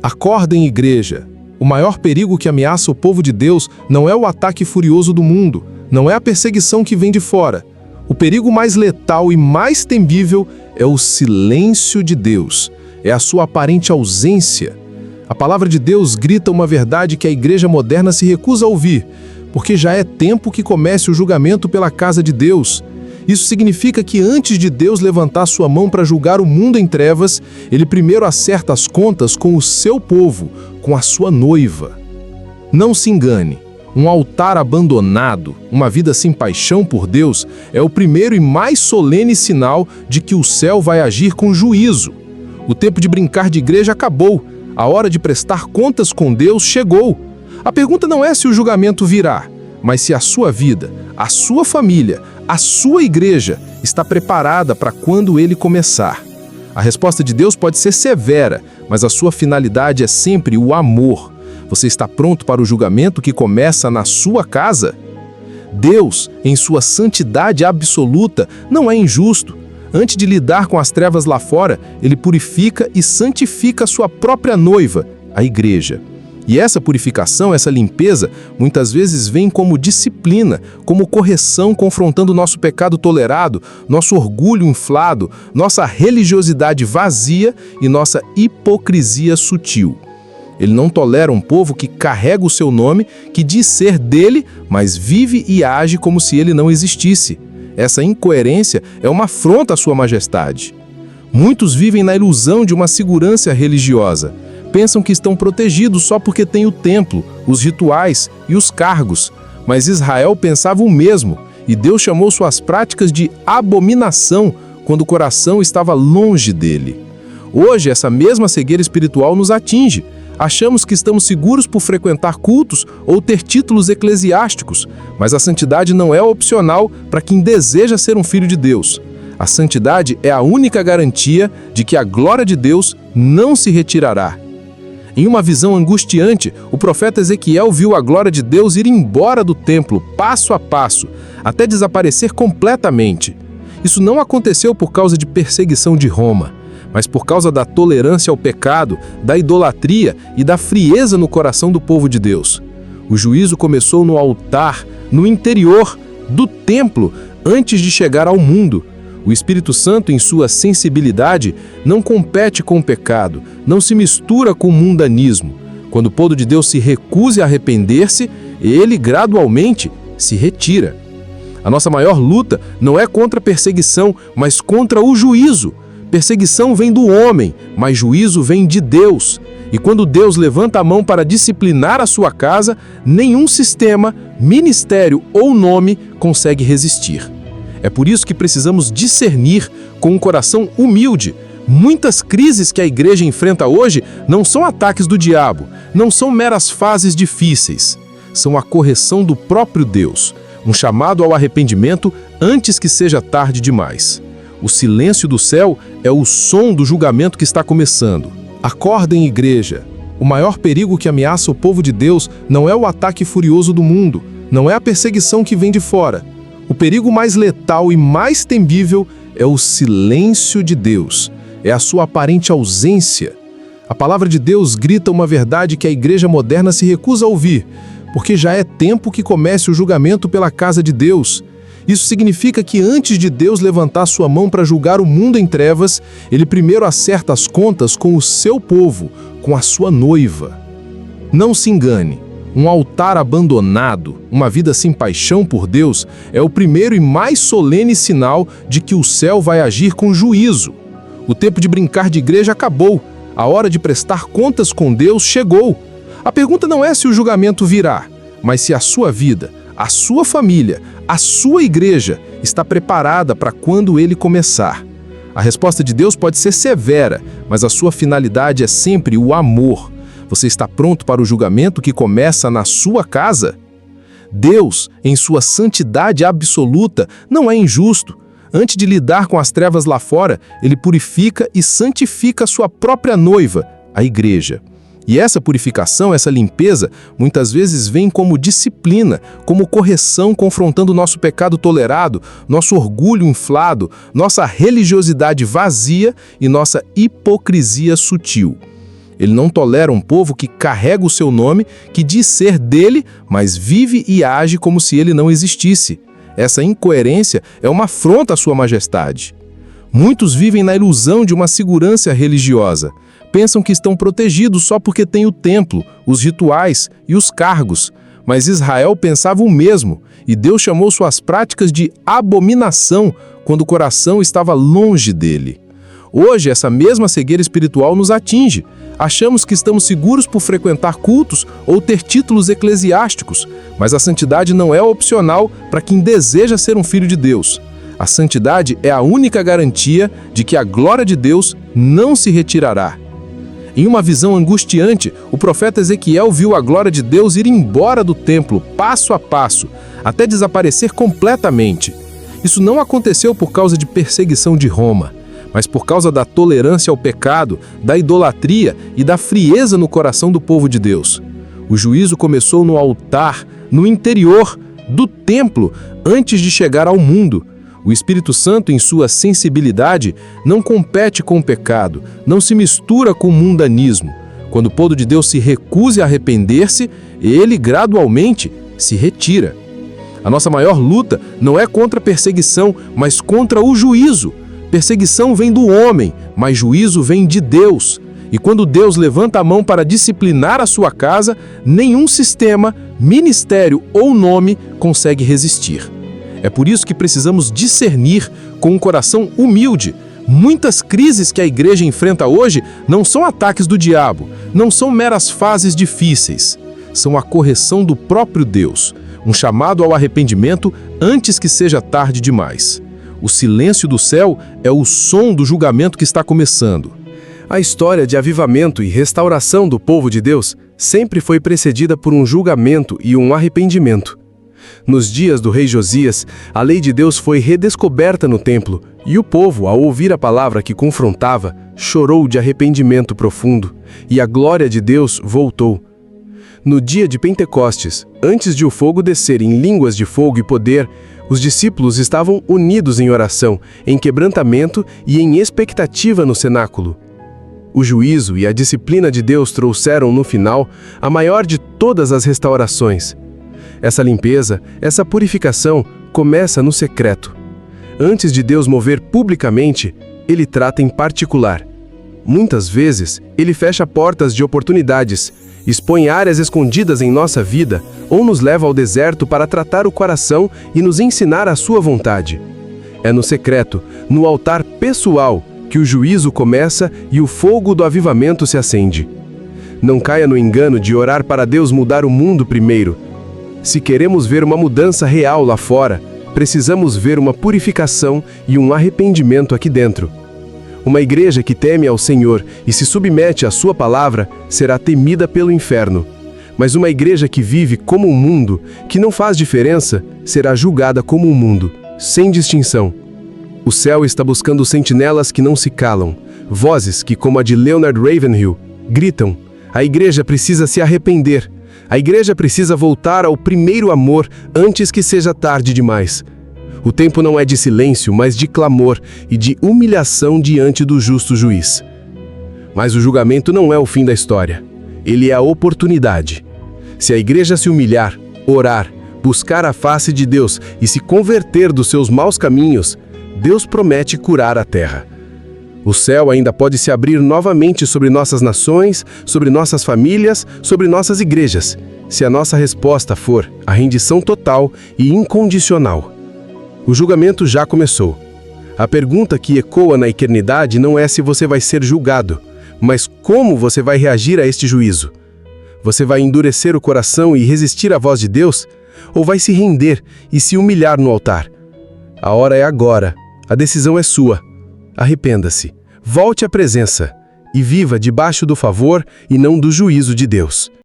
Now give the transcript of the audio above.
Acordem, igreja! O maior perigo que ameaça o povo de Deus não é o ataque furioso do mundo, não é a perseguição que vem de fora. O perigo mais letal e mais temível é o silêncio de Deus, é a sua aparente ausência. A palavra de Deus grita uma verdade que a igreja moderna se recusa a ouvir, porque já é tempo que comece o julgamento pela casa de Deus. Isso significa que antes de Deus levantar sua mão para julgar o mundo em trevas, Ele primeiro acerta as contas com o seu povo, com a sua noiva. Não se engane, um altar abandonado, uma vida sem paixão por Deus, é o primeiro e mais solene sinal de que o céu vai agir com juízo. O tempo de brincar de igreja acabou, a hora de prestar contas com Deus chegou. A pergunta não é se o julgamento virá, mas se a sua vida, a sua família, a sua igreja está preparada para quando ele começar. A resposta de Deus pode ser severa, mas a sua finalidade é sempre o amor. Você está pronto para o julgamento que começa na sua casa? Deus, em sua santidade absoluta, não é injusto. Antes de lidar com as trevas lá fora, ele purifica e santifica a sua própria noiva, a igreja. E essa purificação, essa limpeza, muitas vezes vem como disciplina, como correção confrontando nosso pecado tolerado, nosso orgulho inflado, nossa religiosidade vazia e nossa hipocrisia sutil. Ele não tolera um povo que carrega o seu nome, que diz ser dele, mas vive e age como se ele não existisse. Essa incoerência é uma afronta à sua majestade. Muitos vivem na ilusão de uma segurança religiosa. Pensam que estão protegidos só porque têm o templo, os rituais e os cargos. Mas Israel pensava o mesmo, e Deus chamou suas práticas de abominação quando o coração estava longe dele. Hoje, essa mesma cegueira espiritual nos atinge. Achamos que estamos seguros por frequentar cultos ou ter títulos eclesiásticos, mas a santidade não é opcional para quem deseja ser um filho de Deus. A santidade é a única garantia de que a glória de Deus não se retirará. Em uma visão angustiante, o profeta Ezequiel viu a glória de Deus ir embora do templo, passo a passo, até desaparecer completamente. Isso não aconteceu por causa de perseguição de Roma, mas por causa da tolerância ao pecado, da idolatria e da frieza no coração do povo de Deus. O juízo começou no altar, no interior do templo, antes de chegar ao mundo. O Espírito Santo, em sua sensibilidade, não compete com o pecado, não se mistura com o mundanismo. Quando o povo de Deus se recusa a arrepender-se, ele gradualmente se retira. A nossa maior luta não é contra a perseguição, mas contra o juízo. Perseguição vem do homem, mas juízo vem de Deus. E quando Deus levanta a mão para disciplinar a sua casa, nenhum sistema, ministério ou nome consegue resistir. É por isso que precisamos discernir com um coração humilde. Muitas crises que a igreja enfrenta hoje não são ataques do diabo, não são meras fases difíceis. São a correção do próprio Deus, um chamado ao arrependimento antes que seja tarde demais. O silêncio do céu é o som do julgamento que está começando. Acordem, igreja! O maior perigo que ameaça o povo de Deus não é o ataque furioso do mundo, não é a perseguição que vem de fora. O perigo mais letal e mais temível é o silêncio de Deus, é a sua aparente ausência. A palavra de Deus grita uma verdade que a igreja moderna se recusa a ouvir, porque já é tempo que comece o julgamento pela casa de Deus. Isso significa que antes de Deus levantar sua mão para julgar o mundo em trevas, ele primeiro acerta as contas com o seu povo, com a sua noiva. Não se engane. Um altar abandonado, uma vida sem paixão por Deus, é o primeiro e mais solene sinal de que o céu vai agir com juízo. O tempo de brincar de igreja acabou, a hora de prestar contas com Deus chegou. A pergunta não é se o julgamento virá, mas se a sua vida, a sua família, a sua igreja está preparada para quando ele começar. A resposta de Deus pode ser severa, mas a sua finalidade é sempre o amor. Você está pronto para o julgamento que começa na sua casa? Deus, em sua santidade absoluta, não é injusto. Antes de lidar com as trevas lá fora, ele purifica e santifica a sua própria noiva, a igreja. E essa purificação, essa limpeza, muitas vezes vem como disciplina, como correção confrontando nosso pecado tolerado, nosso orgulho inflado, nossa religiosidade vazia e nossa hipocrisia sutil. Ele não tolera um povo que carrega o seu nome, que diz ser dele, mas vive e age como se ele não existisse. Essa incoerência é uma afronta à sua majestade. Muitos vivem na ilusão de uma segurança religiosa. Pensam que estão protegidos só porque têm o templo, os rituais e os cargos. Mas Israel pensava o mesmo, e Deus chamou suas práticas de abominação quando o coração estava longe dele. Hoje, essa mesma cegueira espiritual nos atinge. Achamos que estamos seguros por frequentar cultos ou ter títulos eclesiásticos, mas a santidade não é opcional para quem deseja ser um filho de Deus. A santidade é a única garantia de que a glória de Deus não se retirará. Em uma visão angustiante, o profeta Ezequiel viu a glória de Deus ir embora do templo, passo a passo, até desaparecer completamente. Isso não aconteceu por causa de perseguição de Roma, mas por causa da tolerância ao pecado, da idolatria e da frieza no coração do povo de Deus. O juízo começou no altar, no interior do templo, antes de chegar ao mundo. O Espírito Santo, em sua sensibilidade, não compete com o pecado, não se mistura com o mundanismo. Quando o povo de Deus se recusa a arrepender-se, ele gradualmente se retira. A nossa maior luta não é contra a perseguição, mas contra o juízo. Perseguição vem do homem, mas juízo vem de Deus. E quando Deus levanta a mão para disciplinar a sua casa, nenhum sistema, ministério ou nome consegue resistir. É por isso que precisamos discernir com um coração humilde. Muitas crises que a igreja enfrenta hoje não são ataques do diabo, não são meras fases difíceis. São a correção do próprio Deus, um chamado ao arrependimento antes que seja tarde demais. O silêncio do céu é o som do julgamento que está começando. A história de avivamento e restauração do povo de Deus sempre foi precedida por um julgamento e um arrependimento. Nos dias do rei Josias, a lei de Deus foi redescoberta no templo, e o povo, ao ouvir a palavra que confrontava, chorou de arrependimento profundo, e a glória de Deus voltou. No dia de Pentecostes, antes de o fogo descer em línguas de fogo e poder, os discípulos estavam unidos em oração, em quebrantamento e em expectativa no cenáculo. O juízo e a disciplina de Deus trouxeram, no final, a maior de todas as restaurações. Essa limpeza, essa purificação, começa no secreto. Antes de Deus mover publicamente, Ele trata em particular. Muitas vezes, Ele fecha portas de oportunidades, expõe áreas escondidas em nossa vida ou nos leva ao deserto para tratar o coração e nos ensinar a sua vontade. É no secreto, no altar pessoal, que o juízo começa e o fogo do avivamento se acende. Não caia no engano de orar para Deus mudar o mundo primeiro. Se queremos ver uma mudança real lá fora, precisamos ver uma purificação e um arrependimento aqui dentro. Uma igreja que teme ao Senhor e se submete à sua palavra será temida pelo inferno. Mas uma igreja que vive como um mundo, que não faz diferença, será julgada como um mundo, sem distinção. O céu está buscando sentinelas que não se calam, vozes que, como a de Leonard Ravenhill, gritam: a igreja precisa se arrepender. A igreja precisa voltar ao primeiro amor antes que seja tarde demais. O tempo não é de silêncio, mas de clamor e de humilhação diante do justo juiz. Mas o julgamento não é o fim da história. Ele é a oportunidade. Se a igreja se humilhar, orar, buscar a face de Deus e se converter dos seus maus caminhos, Deus promete curar a terra. O céu ainda pode se abrir novamente sobre nossas nações, sobre nossas famílias, sobre nossas igrejas, se a nossa resposta for a rendição total e incondicional. O julgamento já começou. A pergunta que ecoa na eternidade não é se você vai ser julgado, mas como você vai reagir a este juízo. Você vai endurecer o coração e resistir à voz de Deus, ou vai se render e se humilhar no altar? A hora é agora. A decisão é sua. Arrependa-se, volte à presença e viva debaixo do favor e não do juízo de Deus.